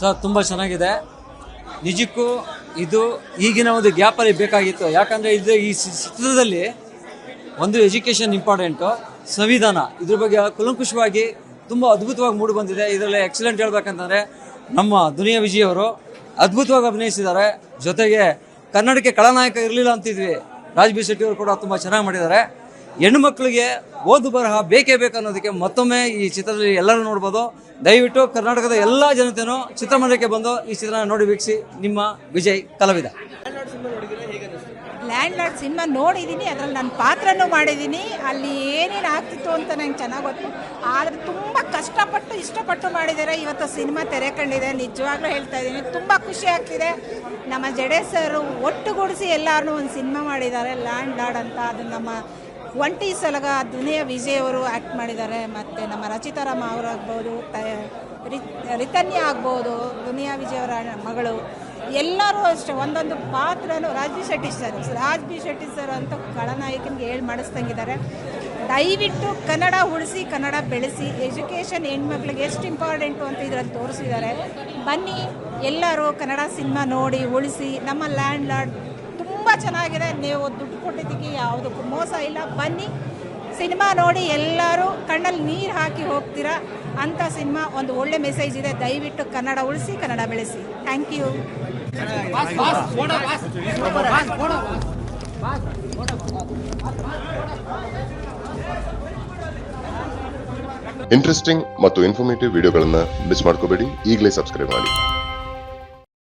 Sir ತುಂಬ ಚೆನ್ನಾಗಿದೆ. ನಿಜಕ್ಕೂ ಇದು ಈಗಿನ ಒಂದು ಗ್ಯಾಪಲ್ಲಿ ಬೇಕಾಗಿತ್ತು. ಯಾಕಂದರೆ ಇದು ಈ ಚಿತ್ರದಲ್ಲಿ ಒಂದು ಎಜುಕೇಷನ್ ಇಂಪಾರ್ಟೆಂಟು, ಸಂವಿಧಾನ ಇದ್ರ ಬಗ್ಗೆ ಕುಲಂಕುಷವಾಗಿ ತುಂಬ ಅದ್ಭುತವಾಗಿ ಮೂಡಿ ಬಂದಿದೆ. ಇದರಲ್ಲಿ ಎಕ್ಸಲೆಂಟ್ ಹೇಳ್ಬೇಕಂತಂದರೆ ನಮ್ಮ ದುನಿಯಾ ವಿಜಯ್ ಅವರು ಅದ್ಭುತವಾಗಿ ಅಭಿನಯಿಸಿದ್ದಾರೆ. ಜೊತೆಗೆ ಕನ್ನಡಕ್ಕೆ ಖಳನಾಯಕ ಇರಲಿಲ್ಲ ಅಂತಿದ್ವಿ, ರಾಜ್ ಬಿ ಶೆಟ್ಟಿ ಅವರು ಕೂಡ ತುಂಬ ಚೆನ್ನಾಗಿ ಮಾಡಿದ್ದಾರೆ. ಹೆಣ್ಣು ಮಕ್ಕಳಿಗೆ ಓದು ಬರಹ ಬೇಕೇ ಬೇಕು ಅನ್ನೋದಕ್ಕೆ ಮತ್ತೊಮ್ಮೆ ಈ ಚಿತ್ರದಲ್ಲಿ ಎಲ್ಲರೂ ನೋಡ್ಬೋದು. ದಯವಿಟ್ಟು ಕರ್ನಾಟಕದ ಎಲ್ಲ ಜನತೆಯೂ ಚಿತ್ರಮಂದಿರಕ್ಕೆ ಬಂದು ಈ ಚಿತ್ರನ ನೋಡಿ ವೀಕ್ಷಿಸಿ. ನಿಮ್ಮ ವಿಜಯ್, ಕಲಾವಿದ. ಲ್ಯಾಂಡ್ ಲಾರ್ಡ್ ಸಿನಿಮಾ ನೋಡಿದ್ದೀನಿ, ಅದರಲ್ಲಿ ನನ್ನ ಪಾತ್ರನೂ ಮಾಡಿದ್ದೀನಿ. ಅಲ್ಲಿ ಏನೇನು ಆಗ್ತಿತ್ತು ಅಂತ ನಂಗೆ ಚೆನ್ನಾಗಿ ಗೊತ್ತು. ಆದರೆ ತುಂಬ ಕಷ್ಟಪಟ್ಟು ಇಷ್ಟಪಟ್ಟು ಮಾಡಿದ್ದಾರೆ. ಇವತ್ತು ಸಿನಿಮಾ ತೆರೆ ಕಂಡಿದೆ. ನಿಜವಾಗ್ಲೂ ಹೇಳ್ತಾ ಇದ್ದೀನಿ, ತುಂಬ ಖುಷಿ ಆಗ್ತಿದೆ. ನಮ್ಮ ಜಡೆ ಸರ್ ಒಟ್ಟುಗೂಡಿಸಿ ಎಲ್ಲರೂ ಒಂದು ಸಿನಿಮಾ ಮಾಡಿದ್ದಾರೆ, ಲ್ಯಾಂಡ್ ಲಾರ್ಡ್ ಅಂತ. ಅದು ನಮ್ಮ ಒಂಟಿ ಸಲಗ ದುನಿಯಾ ವಿಜಯ್ ಅವರು ಆ್ಯಕ್ಟ್ ಮಾಡಿದ್ದಾರೆ. ಮತ್ತು ನಮ್ಮ ರಚಿತಾರಾಮ್ ಅವರಾಗ್ಬೋದು, ರಿತನ್ಯ ಆಗ್ಬೋದು, ದುನಿಯಾ ವಿಜಯ್ ಅವರ ಮಗಳು, ಎಲ್ಲರೂ ಅಷ್ಟೇ ಒಂದೊಂದು ಪಾತ್ರನೂ. ರಾಜ್ ಬಿ ಶೆಟ್ಟಿ ಸರ್ ಅಂತ ಖಳನಾಯಕನಿಗೆ ಹೇಳಿ ಮಾಡಿಸ್ದಂಗಿದ್ದಾರೆ. ದಯವಿಟ್ಟು ಕನ್ನಡ ಉಳಿಸಿ, ಕನ್ನಡ ಬೆಳೆಸಿ. ಎಜುಕೇಷನ್ ಹೆಣ್ಮಕ್ಳಿಗೆ ಎಷ್ಟು ಇಂಪಾರ್ಟೆಂಟು ಅಂತ ಇದರಲ್ಲಿ ತೋರಿಸಿದ್ದಾರೆ. ಬನ್ನಿ ಎಲ್ಲರೂ ಕನ್ನಡ ಸಿನಿಮಾ ನೋಡಿ ಉಳಿಸಿ. ನಮ್ಮ ಲ್ಯಾಂಡ್ ಲಾರ್ಡ್ ತುಂಬ ಚೆನ್ನಾಗಿದೆ. ನೀವು ದುಡ್ಡು ಕೊಟ್ಟಿದ್ದಕ್ಕೆ ಯಾವುದಕ್ಕೂ ಮೋಸ ಇಲ್ಲ. ಬನ್ನಿ ಸಿನಿಮಾ ನೋಡಿ, ಎಲ್ಲರೂ ಕಣ್ಣಲ್ಲಿ ನೀರು ಹಾಕಿ ಹೋಗ್ತೀರಾ ಅಂಥ ಸಿನಿಮಾ. ಒಂದು ಒಳ್ಳೆ ಮೆಸೇಜ್ ಇದೆ. ದಯವಿಟ್ಟು ಕನ್ನಡ ಉಳಿಸಿ, ಕನ್ನಡ ಬೆಳೆಸಿ. Thank you. ಇಂಟ್ರೆಸ್ಟಿಂಗ್ ಮತ್ತು ಇನ್ಫಾರ್ಮೇಟಿವ್ ವಿಡಿಯೋಗಳನ್ನು ಮಿಸ್ ಮಾಡ್ಕೋಬೇಡಿ. ಈಗಲೇ ಸಬ್ಸ್ಕ್ರೈಬ್ ಮಾಡಿ.